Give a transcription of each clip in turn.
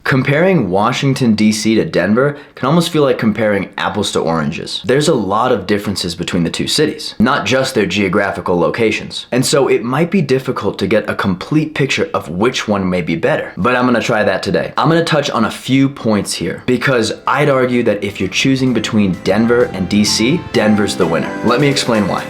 Comparing Washington D.C. to Denver can almost feel like comparing apples to oranges. There's a lot of differences between the two cities, not just their geographical locations. And so it might be difficult to get a complete picture of which one may be better. But I'm gonna try that today. I'm gonna touch on a few points here because I'd argue that if you're choosing between Denver and D.C., Denver's the winner. Let me explain why.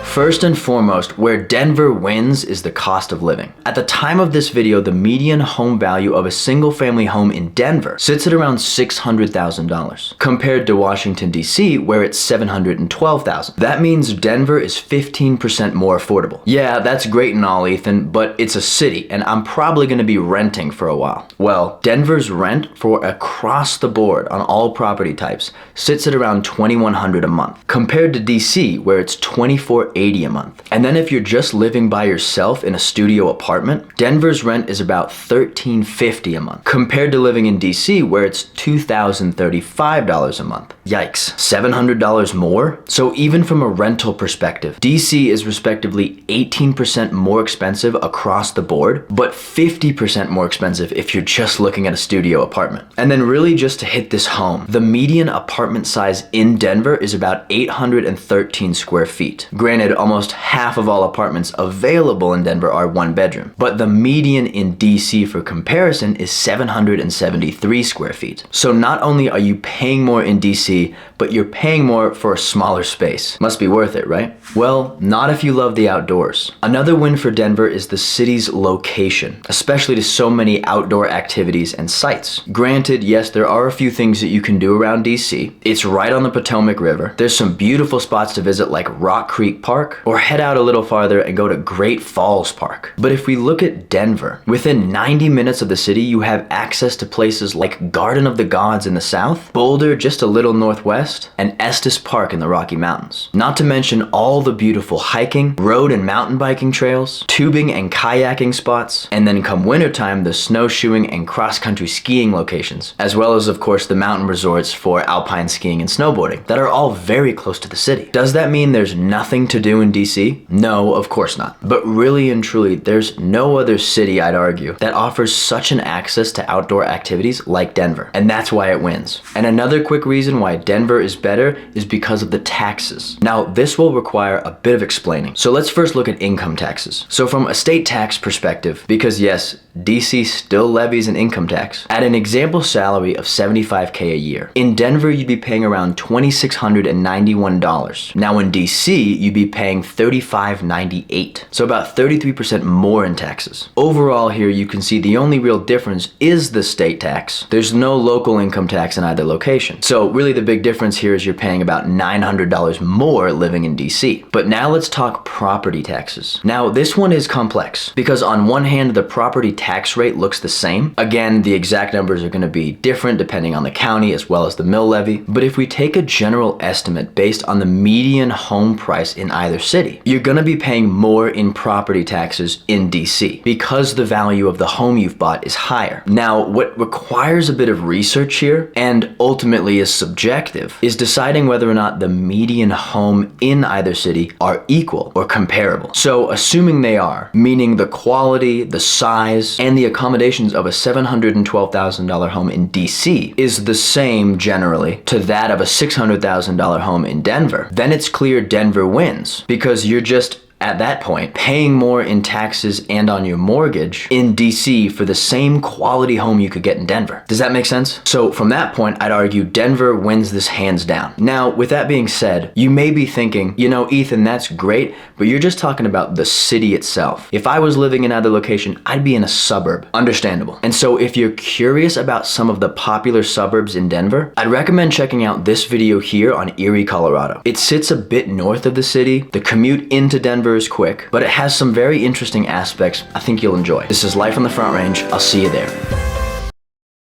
First and foremost, where Denver wins is the cost of living. At the time of this video, the median home value of a single family home in Denver sits at around $600,000, compared to Washington, D.C., where it's $712,000. That means Denver is 15% more affordable. Yeah, that's great and all, Ethan, but it's a city, and I'm probably gonna be renting for a while. Well, Denver's rent for across the board on all property types sits at around $2,100 a month, compared to D.C., where it's $2,480 a month. And then if you're just living by yourself in a studio apartment, Denver's rent is about $1,350 a month, compared to living in DC where it's $2,035 a month. Yikes, $700 more? So even from a rental perspective, DC is respectively 18% more expensive across the board, but 50% more expensive if you're just looking at a studio apartment. And then really just to hit this home, the median apartment size in Denver is about 813 square feet. Granted, almost half of all apartments available in Denver are one bedroom, but the median in DC for comparison is 773 square feet. So not only are you paying more in DC, but you're paying more for a smaller space. Must be worth it, right? Well, not if you love the outdoors. Another win for Denver is the city's location, especially to so many outdoor activities and sites. Granted, yes, there are a few things that you can do around DC. It's right on the Potomac River. There's some beautiful spots to visit like Rock Creek Park, or head out a little farther and go to Great Falls Park. But if we look at Denver, within 90 minutes of the city, you have access to places like Garden of the Gods in the south, Boulder just a little northwest, and Estes Park in the Rocky Mountains. Not to mention all the beautiful hiking, road and mountain biking trails, tubing and kayaking spots, and then come wintertime, the snowshoeing and cross-country skiing locations, as well as of course the mountain resorts for alpine skiing and snowboarding that are all very close to the city. Does that mean there's nothing to do in DC? No, of course not. But really and truly, there's no other city, I'd argue, that offers such an access to outdoor activities like Denver. And that's why it wins. And another quick reason why Denver is better is because of the taxes. Now, this will require a bit of explaining. So let's first look at income taxes. So from a state tax perspective, because yes, DC still levies an income tax, at an example salary of $75K a year, in Denver, you'd be paying around $2,691. Now in DC, you'd be paying $35.98, so about 33% more in taxes. Overall here, you can see the only real difference is the state tax. There's no local income tax in either location. So really the big difference here is you're paying about $900 more living in DC. But now let's talk property taxes. Now this one is complex because on one hand, the property tax rate looks the same. Again, the exact numbers are gonna be different depending on the county as well as the mill levy. But if we take a general estimate based on the median home price in either city, you're gonna be paying more in property taxes in DC because the value of the home you've bought is higher. Now, what requires a bit of research here, and ultimately is subjective, is deciding whether or not the median home in either city are equal or comparable. So assuming they are, meaning the quality, the size, and the accommodations of a $712,000 home in DC is the same generally to that of a $600,000 home in Denver, then it's clear Denver wins because you're just at that point paying more in taxes and on your mortgage in DC for the same quality home you could get in Denver. Does that make sense? So from that point, I'd argue Denver wins this hands down. Now, with that being said, you may be thinking, you know, Ethan, that's great, but you're just talking about the city itself. If I was living in another location, I'd be in a suburb. Understandable. And so if you're curious about some of the popular suburbs in Denver, I'd recommend checking out this video here on Erie, Colorado. It sits a bit north of the city. The commute into Denver is quick, but it has some very interesting aspects I think you'll enjoy. This is Life on the Front Range. I'll see you there.